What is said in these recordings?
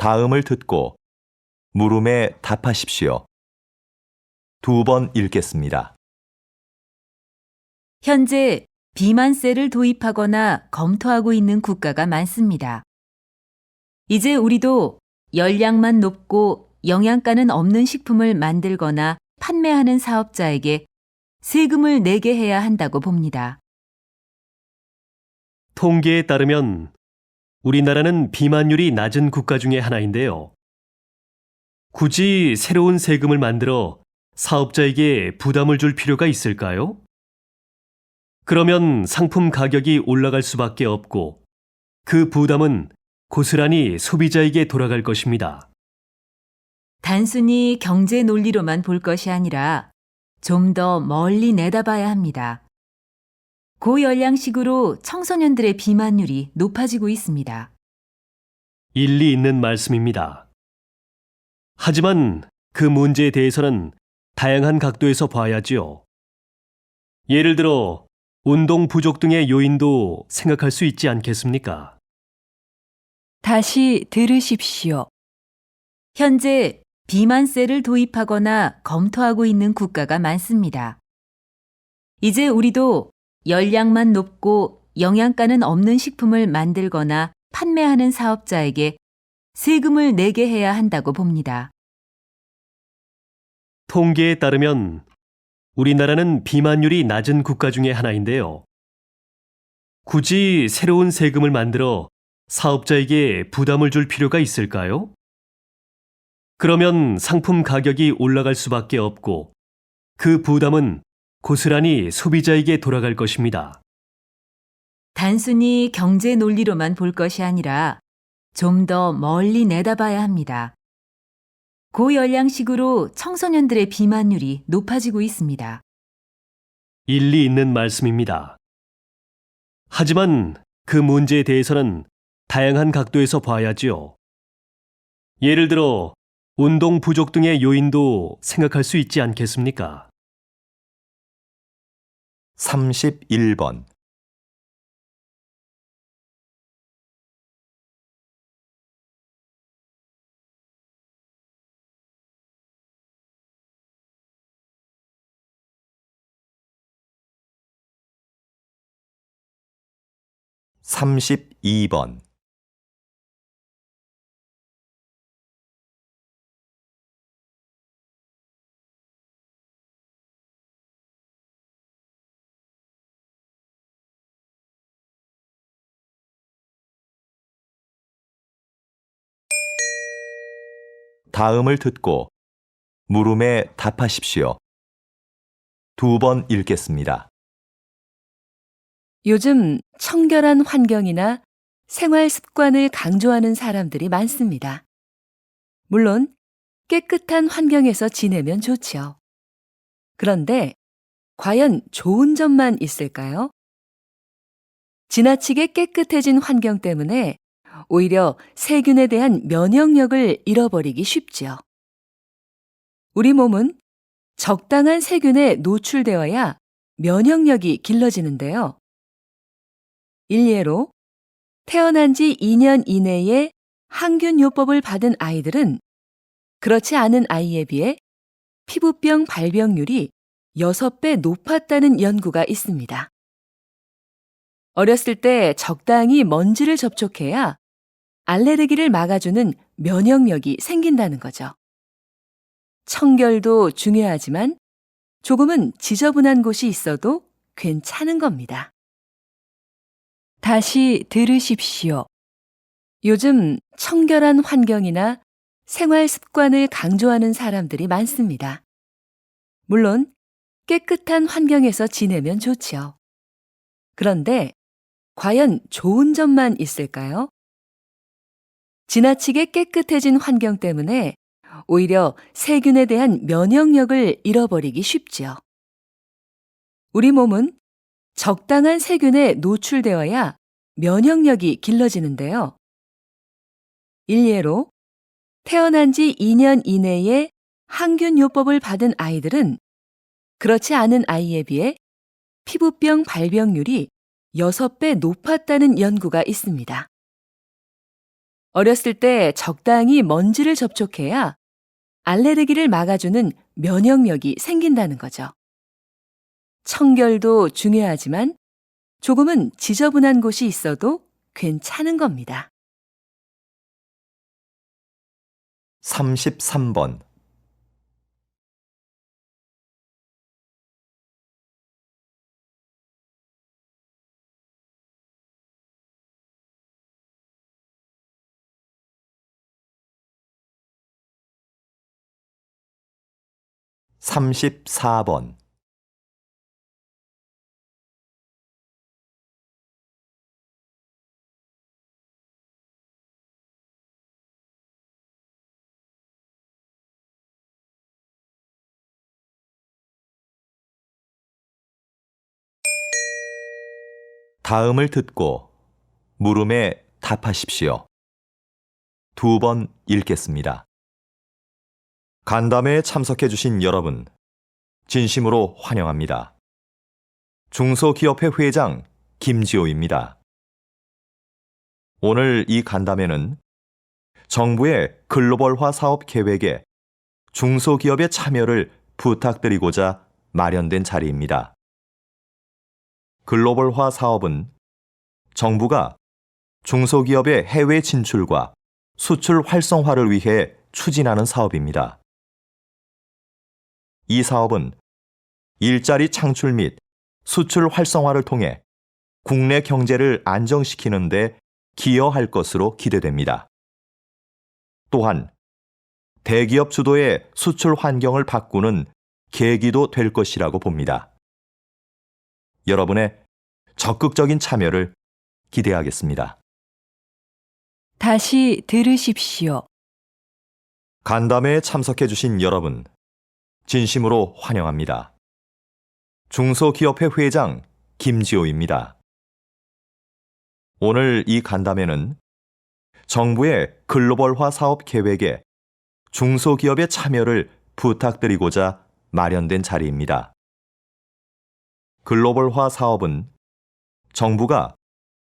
다음을 듣고 물음에 답하십시오. 2번 읽겠습니다. 현재 비만세를 도입하거나 검토하고 있는 국가가 많습니다. 이제 우리도 열량만 높고 영양가는 없는 식품을 만들거나 판매하는 사업자에게 세금을 내게 해야 한다고 봅니다. 통계에 따르면 우리나라는 비만율이 낮은 국가 중에 하나인데요. 굳이 새로운 세금을 만들어 사업자에게 부담을 줄 필요가 있을까요? 그러면 상품 가격이 올라갈 수밖에 없고 그 부담은 고스란히 소비자에게 돌아갈 것입니다. 단순히 경제 논리로만 볼 것이 아니라 좀 더 멀리 내다봐야 합니다. 고열량식으로 청소년들의 비만율이 높아지고 있습니다. 일리 있는 말씀입니다. 하지만 그 문제에 대해서는 다양한 각도에서 봐야지요. 예를 들어 운동 부족 등의 요인도 생각할 수 있지 않겠습니까? 다시 들으십시오. 현재 비만세를 도입하거나 검토하고 있는 국가가 많습니다. 이제 우리도 열량만 높고 영양가는 없는 식품을 만들거나 판매하는 사업자에게 세금을 내게 해야 한다고 봅니다. 통계에 따르면 우리나라는 비만율이 낮은 국가 중에 하나인데요. 굳이 새로운 세금을 만들어 사업자에게 부담을 줄 필요가 있을까요? 그러면 상품 가격이 올라갈 수밖에 없고 그 부담은 고스란히 소비자에게 돌아갈 것입니다. 단순히 경제 논리로만 볼 것이 아니라 좀 더 멀리 내다봐야 합니다. 고열량식으로 청소년들의 비만율이 높아지고 있습니다. 일리 있는 말씀입니다. 하지만 그 문제에 대해서는 다양한 각도에서 봐야지요. 예를 들어 운동 부족 등의 요인도 생각할 수 있지 않겠습니까? 31번 (32번) 다음을 듣고 물음에 답하십시오. 2번 읽겠습니다. 요즘 청결한 환경이나 생활 습관을 강조하는 사람들이 많습니다. 물론 깨끗한 환경에서 지내면 좋지요. 그런데 과연 좋은 점만 있을까요? 지나치게 깨끗해진 환경 때문에 오히려 세균에 대한 면역력을 잃어버리기 쉽지요. 우리 몸은 적당한 세균에 노출되어야 면역력이 길러지는데요. 일례로 태어난 지 2년 이내에 항균요법을 받은 아이들은 그렇지 않은 아이에 비해 피부병 발병률이 6배 높았다는 연구가 있습니다. 어렸을 때 적당히 먼지를 접촉해야 알레르기를 막아주는 면역력이 생긴다는 거죠. 청결도 중요하지만 조금은 지저분한 곳이 있어도 괜찮은 겁니다. 다시 들으십시오. 요즘 청결한 환경이나 생활 습관을 강조하는 사람들이 많습니다. 물론 깨끗한 환경에서 지내면 좋지요. 그런데 과연 좋은 점만 있을까요? 지나치게 깨끗해진 환경 때문에 오히려 세균에 대한 면역력을 잃어버리기 쉽지요. 우리 몸은 적당한 세균에 노출되어야 면역력이 길러지는데요. 일례로 태어난 지 2년 이내에 항균요법을 받은 아이들은 그렇지 않은 아이에 비해 피부병 발병률이 6배 높았다는 연구가 있습니다. 어렸을 때 적당히 먼지를 접촉해야 알레르기를 막아주는 면역력이 생긴다는 거죠. 청결도 중요하지만 조금은 지저분한 곳이 있어도 괜찮은 겁니다. 33번. 34번. '다음을 듣고 물음에 답하십시오. 2번 읽겠습니다. 간담회에 참석해 주신 여러분, 진심으로 환영합니다. 중소기업회 회장 김지호입니다. 오늘 이 간담회는 정부의 글로벌화 사업 계획에 중소기업의 참여를 부탁드리고자 마련된 자리입니다. 글로벌화 사업은 정부가 중소기업의 해외 진출과 수출 활성화를 위해 추진하는 사업입니다. 이 사업은 일자리 창출 및 수출 활성화를 통해 국내 경제를 안정시키는 데 기여할 것으로 기대됩니다. 또한 대기업 주도의 수출 환경을 바꾸는 계기도 될 것이라고 봅니다. 여러분의 적극적인 참여를 기대하겠습니다. 다시 들으십시오. 간담회에 참석해 주신 여러분, 진심으로 환영합니다. 중소기업회 회장 김지호입니다. 오늘 이 간담회는 정부의 글로벌화 사업 계획에 중소기업의 참여를 부탁드리고자 마련된 자리입니다. 글로벌화 사업은 정부가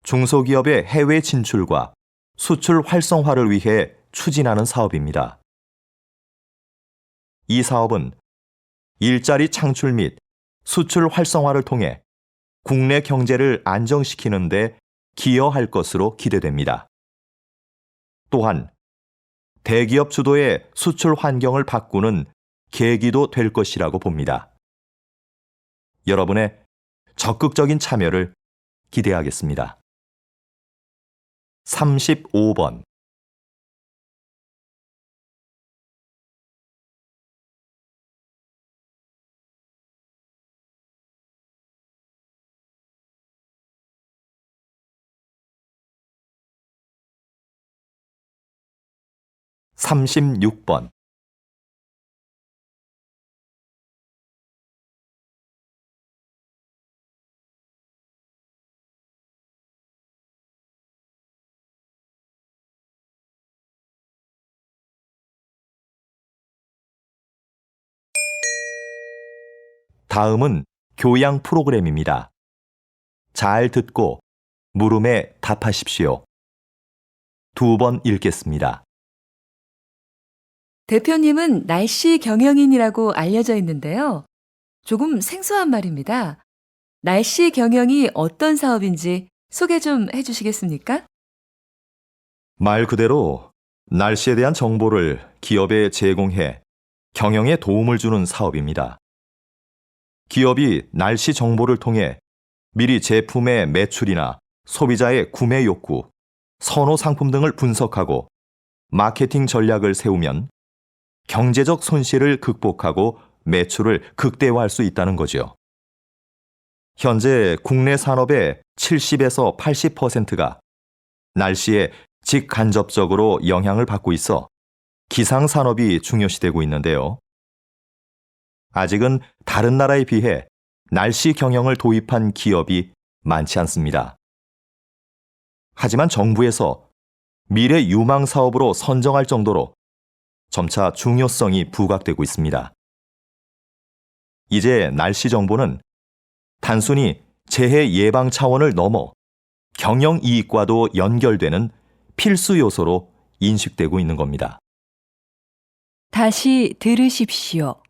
중소기업의 해외 진출과 수출 활성화를 위해 추진하는 사업입니다. 이 사업은 일자리 창출 및 수출 활성화를 통해 국내 경제를 안정시키는 데 기여할 것으로 기대됩니다. 또한 대기업 주도의 수출 환경을 바꾸는 계기도 될 것이라고 봅니다. 여러분의 적극적인 참여를 기대하겠습니다. 35번. 36번. '다음은 교양 프로그램입니다. 잘 듣고 물음에 답하십시오. 2번 읽겠습니다. 대표님은 날씨 경영인이라고 알려져 있는데요. 조금 생소한 말입니다. 날씨 경영이 어떤 사업인지 소개 좀 해주시겠습니까? 말 그대로 날씨에 대한 정보를 기업에 제공해 경영에 도움을 주는 사업입니다. 기업이 날씨 정보를 통해 미리 제품의 매출이나 소비자의 구매 욕구, 선호 상품 등을 분석하고 마케팅 전략을 세우면 경제적 손실을 극복하고 매출을 극대화할 수 있다는 거죠. 현재 국내 산업의 70에서 80%가 날씨에 직간접적으로 영향을 받고 있어 기상산업이 중요시되고 있는데요. 아직은 다른 나라에 비해 날씨 경영을 도입한 기업이 많지 않습니다. 하지만 정부에서 미래 유망 사업으로 선정할 정도로 점차 중요성이 부각되고 있습니다. 이제 날씨 정보는 단순히 재해 예방 차원을 넘어 경영 이익과도 연결되는 필수 요소로 인식되고 있는 겁니다. 다시 들으십시오.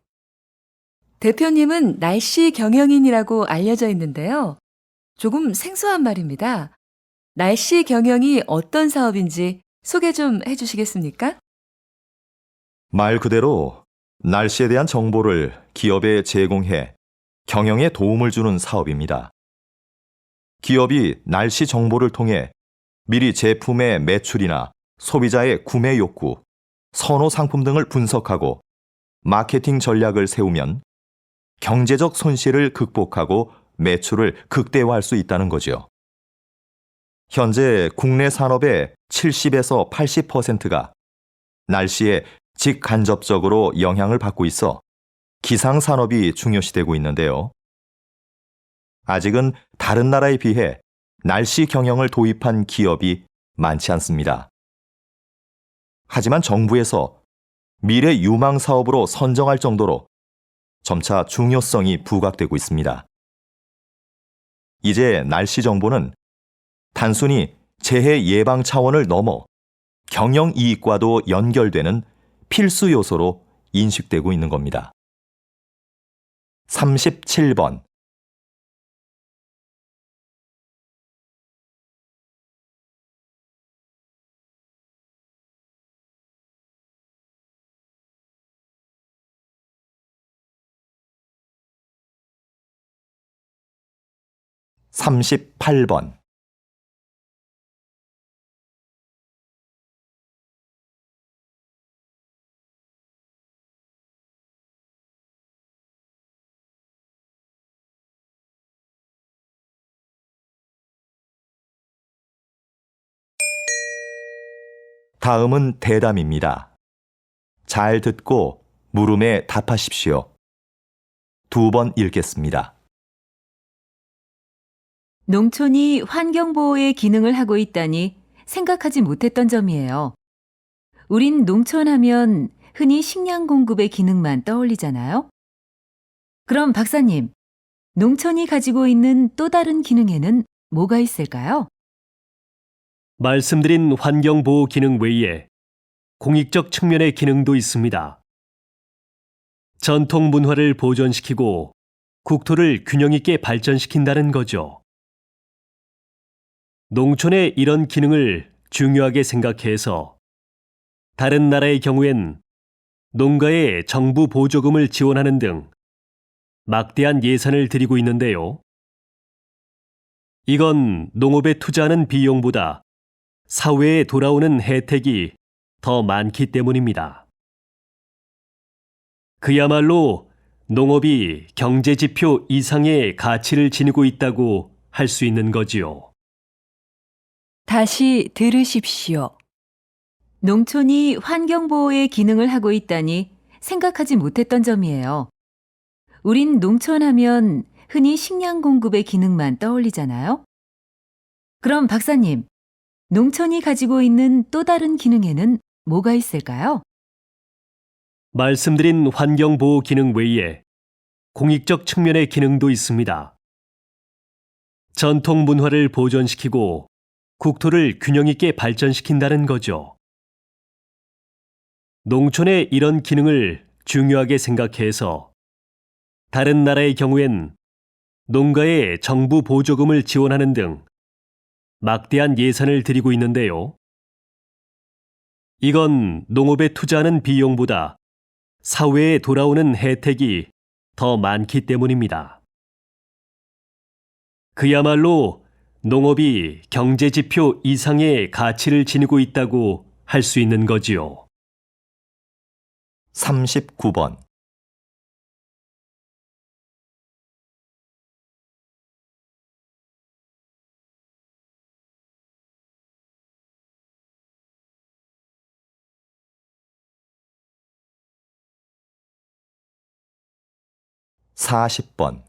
대표님은 날씨 경영인이라고 알려져 있는데요. 조금 생소한 말입니다. 날씨 경영이 어떤 사업인지 소개 좀 해주시겠습니까? 말 그대로 날씨에 대한 정보를 기업에 제공해 경영에 도움을 주는 사업입니다. 기업이 날씨 정보를 통해 미리 제품의 매출이나 소비자의 구매 욕구, 선호 상품 등을 분석하고 마케팅 전략을 세우면 경제적 손실을 극복하고 매출을 극대화할 수 있다는 거죠. 현재 국내 산업의 70에서 80%가 날씨에 직간접적으로 영향을 받고 있어 기상산업이 중요시되고 있는데요. 아직은 다른 나라에 비해 날씨 경영을 도입한 기업이 많지 않습니다. 하지만 정부에서 미래 유망 사업으로 선정할 정도로 점차 중요성이 부각되고 있습니다. 이제 날씨 정보는 단순히 재해 예방 차원을 넘어 경영 이익과도 연결되는 필수 요소로 인식되고 있는 겁니다. 37번. (38번) 다음은 대담입니다. 잘 듣고 물음에 답하십시오. 2번 읽겠습니다. 농촌이 환경보호의 기능을 하고 있다니 생각하지 못했던 점이에요. 우린 농촌 하면 흔히 식량 공급의 기능만 떠올리잖아요. 그럼 박사님, 농촌이 가지고 있는 또 다른 기능에는 뭐가 있을까요? 말씀드린 환경보호 기능 외에 공익적 측면의 기능도 있습니다. 전통 문화를 보존시키고 국토를 균형 있게 발전시킨다는 거죠. 농촌의 이런 기능을 중요하게 생각해서 다른 나라의 경우엔 농가에 정부 보조금을 지원하는 등 막대한 예산을 들이고 있는데요. 이건 농업에 투자하는 비용보다 사회에 돌아오는 혜택이 더 많기 때문입니다. 그야말로 농업이 경제지표 이상의 가치를 지니고 있다고 할 수 있는 거지요. 다시 들으십시오. 농촌이 환경보호의 기능을 하고 있다니 생각하지 못했던 점이에요. 우린 농촌 하면 흔히 식량 공급의 기능만 떠올리잖아요. 그럼 박사님, 농촌이 가지고 있는 또 다른 기능에는 뭐가 있을까요? 말씀드린 환경보호 기능 외에 공익적 측면의 기능도 있습니다. 전통 문화를 보존시키고 국토를 균형 있게 발전시킨다는 거죠. 농촌의 이런 기능을 중요하게 생각해서 다른 나라의 경우엔 농가에 정부 보조금을 지원하는 등 막대한 예산을 들이고 있는데요. 이건 농업에 투자하는 비용보다 사회에 돌아오는 혜택이 더 많기 때문입니다. 그야말로 농업이 경제지표 이상의 가치를 지니고 있다고 할 수 있는 거지요. 39번. (40번)